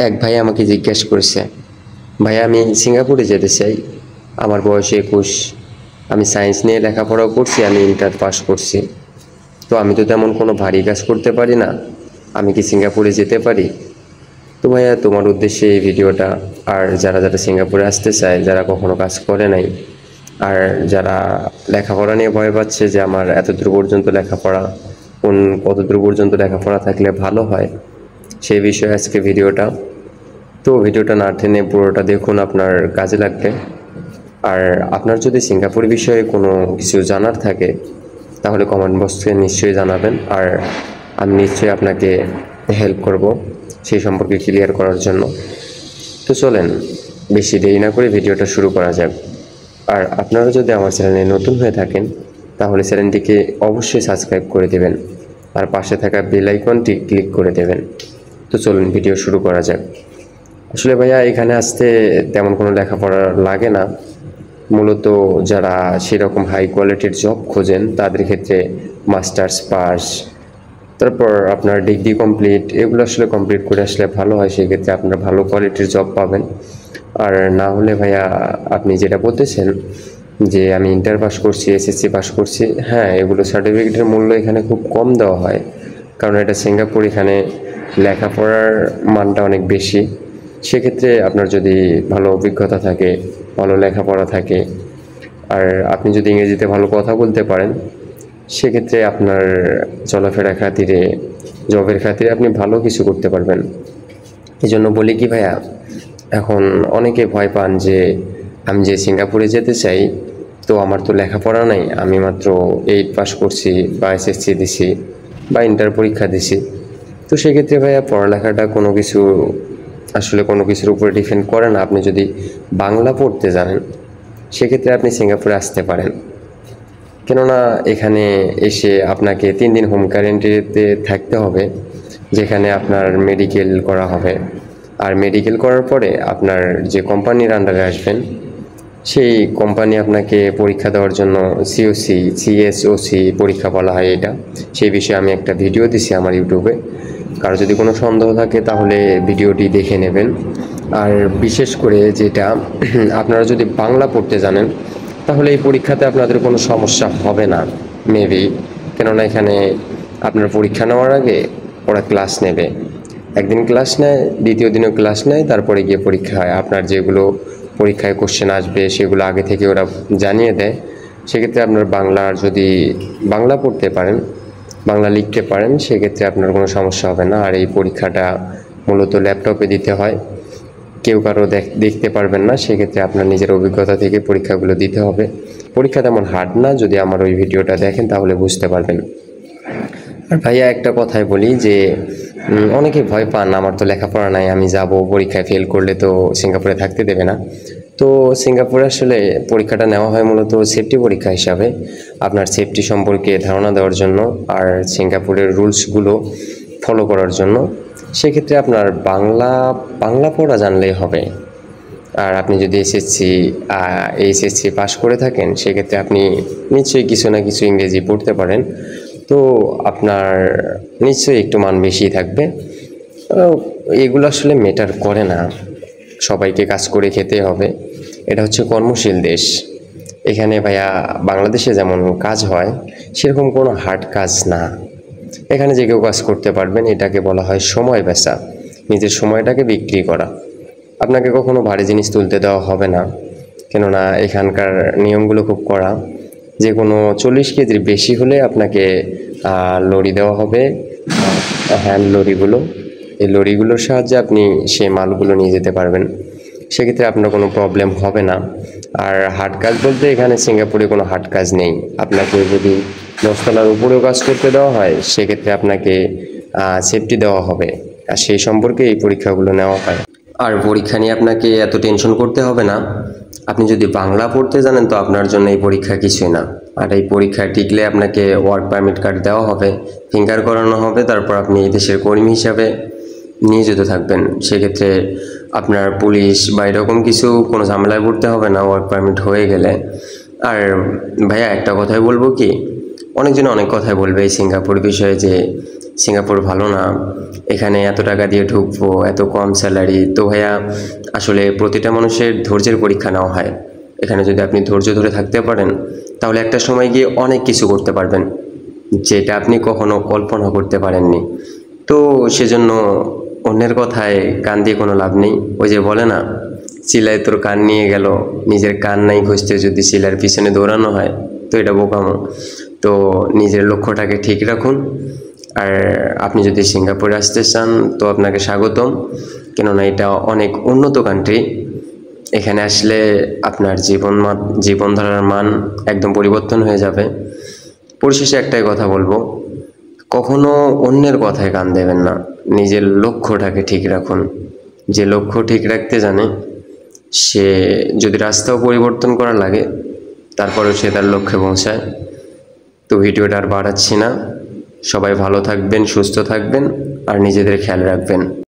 এক ভাই আমাকে জিজ্ঞেস করেছে, ভাই আমি সিঙ্গাপুরে যেতে চাই, আমার বয়স 21, আমি সায়েন্স নিয়ে লেখাপড়াও করছি, আমি ইন্টার পাস করছি, তো আমি তো তেমন কোনো ভারী কাজ করতে পারি না, আমি কি সিঙ্গাপুরে যেতে পারি? তো ভাইয়া তোমার উদ্দেশ্যে এই ভিডিওটা। আর যারা যারা সিঙ্গাপুরে আসতে চায়, যারা কখনো কাজ করে নাই, আর যারা লেখাপড়া নিয়ে ভয় পাচ্ছে যে আমার এতদূর পর্যন্ত লেখাপড়া, কতদূর পর্যন্ত লেখাপড়া থাকলে ভালো হয়, সেই বিষয়ে আজকে ভিডিওটা। তো ভিডিওটা না টেনে পুরোটা দেখুন, আপনার কাজে লাগবে। আর আপনার যদি সিঙ্গাপুর বিষয়ে কোনো কিছু জানার থাকে তাহলে কমেন্ট বক্সে নিশ্চয়ই জানাবেন, আর আমি নিশ্চয়ই আপনাকে হেল্প করব সেই সম্পর্কে ক্লিয়ার করার জন্য। তো চলেন বেশি দেরি না করে ভিডিওটা শুরু করা যাক। আর আপনারা যদি আমার চ্যানেলে নতুন হয়ে থাকেন তাহলে চ্যানেলটিকে অবশ্যই সাবস্ক্রাইব করে দেবেন, আর পাশে থাকা বেল আইকনটি ক্লিক করে দেবেন। তো চলুন ভিডিও শুরু করা যাক। আসলে ভাইয়া এখানে আসতে তেমন কোনো লেখাপড়া লাগে না, মূলত যারা সেরকম হাই কোয়ালিটির জব খোঁজেন তাদের ক্ষেত্রে মাস্টার্স পাস, তারপর আপনার ডিগ্রি কমপ্লিট, এগুলো আসলে কমপ্লিট করে আসলে ভালো হয়, সেক্ষেত্রে আপনারা ভালো কোয়ালিটির জব পাবেন। আর না হলে ভাইয়া আপনি যেটা বলতেছেন যে আমি ইন্টার পাস করছি, এসএসসি পাস করছি, হ্যাঁ এগুলো সার্টিফিকেটের মূল্য এখানে খুব কম দেওয়া হয়, কারণ এটা সিঙ্গাপুর, এখানে লেখাপড়ার মানটা অনেক বেশি। সেক্ষেত্রে আপনার যদি ভালো অভিজ্ঞতা থাকে, ভালো লেখাপড়া থাকে, আর আপনি যদি ইংরেজিতে ভালো কথা বলতে পারেন, সেক্ষেত্রে আপনার চলাফেরা খাতিরে, জবের খাতিরে আপনি ভালো কিছু করতে পারবেন। এই জন্য বলি কি ভাইয়া, এখন অনেকে ভয় পান যে আমি যে সিঙ্গাপুরে যেতে চাই, তো আমার তো লেখাপড়া নাই, আমি মাত্র 8 পাস করছি বা এসএসসি দিছি বা ইন্টার পরীক্ষা দিছি। তো সেক্ষেত্রে ভাইয়া পড়ালেখাটা কোনো কিছু আসলে কোনো কিছুর উপরে ডিপেন্ড করে না। আপনি যদি বাংলা পড়তে জানেন সেক্ষেত্রে আপনি সিঙ্গাপুরে আসতে পারেন, কেননা এখানে এসে আপনাকে 3 দিন হোম কোয়ারেন্টাইনে থাকতে হবে, যেখানে আপনার মেডিকেল করা হবে। আর মেডিকেল করার পরে আপনার যে কোম্পানির আন্ডারে আসবেন, সেই কোম্পানি আপনাকে পরীক্ষা দেওয়ার জন্য সিওসি, সিএসওসি পরীক্ষা বলা হয় এটা, সেই বিষয়ে আমি একটা ভিডিও দিছি আমার ইউটিউবে। কারো যদি কোনো সন্দেহ থাকে তাহলে ভিডিওটি দেখে নেবেন। আর বিশেষ করে যেটা আপনারা যদি বাংলা পড়তে জানেন তাহলে এই পরীক্ষাতে আপনাদের কোনো সমস্যা হবে না মেবি, কেননা এখানে আপনার পরীক্ষা নেওয়ার আগে ওরা ক্লাস নেবে, একদিন ক্লাস নেয়, দ্বিতীয় দিনও ক্লাস নেয়, তারপরে গিয়ে পরীক্ষা হয়। আপনার যেগুলো পরীক্ষায় কোশ্চেন আসবে সেগুলো আগে থেকে ওরা জানিয়ে দেয়। সেক্ষেত্রে আপনার বাংলার যদি বাংলা পড়তে পারেন, বাংলা লিখতে পারেন, সেক্ষেত্রে আপনার কোনো সমস্যা হবে না। আর এই পরীক্ষাটা মূলত ল্যাপটপে দিতে হয়, কেউ কারো দেখতে পারবেন না, সেক্ষেত্রে আপনার নিজের অভিজ্ঞতা থেকে পরীক্ষাগুলো দিতে হবে। পরীক্ষা তেমন হার্ড না, যদি আমার ওই ভিডিওটা দেখেন তাহলে বুঝতে পারবেন। আর ভাইয়া একটা কথাই বলি যে অনেকে ভয় পান, আমার তো লেখাপড়া নাই, আমি যাব, পরীক্ষায় ফেল করলে তো সিঙ্গাপুরে থাকতে দেবে না। তো সিঙ্গাপুরে আসলে পরীক্ষাটা নেওয়া হয় মূলত সেফটি পরীক্ষা হিসাবে, আপনার সেফটি সম্পর্কে ধারণা দেওয়ার জন্য আর সিঙ্গাপুরের রুলসগুলো ফলো করার জন্য। সেক্ষেত্রে আপনার বাংলা পড়া জানলেই হবে। আর আপনি যদি এইচএসসি পাস করে থাকেন সেক্ষেত্রে আপনি নিশ্চয়ই কিছু না কিছু ইংরেজি পড়তে পারেন, তো আপনার নিশ্চয়ই একটু মান বেশি থাকবে। এগুলো আসলে ম্যাটার করে না, সবাইকে কাজ করে খেতে হবে, এটা হচ্ছে কর্মশীল দেশ। এখানে ভাইয়া বাংলাদেশে যেমন কাজ হয় সেরকম কোনো হার্ড কাজ না, এখানে যে কেউ কাজ করতে পারবেন, এটাকে বলা হয় সময় বেচা, নিজের সময়টাকে বিক্রি করা। আপনাকে কখনো ভারী জিনিস তুলতে দেওয়া হবে না, কেননা এখানকার নিয়মগুলো খুব কড়া। যে কোনো 40 কেজির বেশি হলে আপনাকে লরি দেওয়া হবে, হ্যান্ড লরিগুলো, এই লরিগুলোর সাহায্যে আপনি সেই মালগুলো নিয়ে যেতে পারবেন, সেক্ষেত্রে আপনার কোনো প্রবলেম হবে না। আর হার্ড কাজ বলতে এখানে সিঙ্গাপুরে কোনো হার্ড কাজ নেই, আপনাকে যদি 10 তলার উপরেও কাজ করতে দেওয়া হয় সেক্ষেত্রে আপনাকে সেফটি দেওয়া হবে, আর সেই সম্পর্কে এই পরীক্ষাগুলো নেওয়া হয়। আর পরীক্ষা নিয়ে আপনাকে এত টেনশন করতে হবে না, আপনি যদি বাংলা পড়তে জানেন তো আপনার জন্য এই পরীক্ষা কিছুই না। আর এই পরীক্ষায় টিকলে আপনাকে ওয়ার্ক পারমিট কার্ড দেওয়া হবে, ফিঙ্গার করানো হবে, তারপর আপনি এই দেশের কর্মী হিসাবে নিয়োজিত থাকবেন। সেক্ষেত্রে আপনার পুলিশ বা এরকম কিছু কোনো ঝামেলায় পড়তে হবে না ওয়ার্ক পারমিট হয়ে গেলে। আর ভাইয়া একটা কথাই বলবো কি, অনেকজন অনেক কথাই বলবে এই সিঙ্গাপুর বিষয়ে যে সিঙ্গাপুর ভালো না, এখানে এত টাকা দিয়ে ঢুকবো, এত কম স্যালারি। তো ভাইয়া আসলে প্রতিটা মানুষের ধৈর্যের পরীক্ষা নেওয়া হয়। এখানে যদি আপনি ধৈর্য ধরে থাকতে পারেন তাহলে একটা সময় গিয়ে অনেক কিছু করতে পারবেন যেটা আপনি কখনো কল্পনা করতে পারেননি। তো সেজন্য অন্যের কথায় কান দিয়ে কোনো লাভ নেই। ওই যে বলে না, চিলায় তোর কান নিয়ে গেল, নিজের কান নাই খুঁজতে যদি চিলার পিছনে দৌড়ানো হয়, তো এটা বোকামো। তো নিজের লক্ষ্যটাকে ঠিক রাখুন। আর আপনি যদি সিঙ্গাপুরে আসতে চান তো আপনাকে স্বাগতম, কেননা এটা অনেক উন্নত কান্ট্রি। এখানে আসলে আপনার জীবনধারার মান একদম পরিবর্তন হয়ে যাবে। পরিশেষে একটাই কথা বলবো, কখনো অন্যের কথায় কান দেবেন না, নিজের লক্ষ্যটাকে ঠিক রাখুন। যে লক্ষ্য ঠিক রাখতে জানে সে যদি রাস্তাও পরিবর্তন করা লাগে তারপরেও সে তার লক্ষ্যে পৌঁছায়। তো ভিডিওটা আর বাড়াচ্ছি না, সবাই ভালো থাকবেন, সুস্থ থাকবেন আর নিজেদের খেয়াল রাখবেন।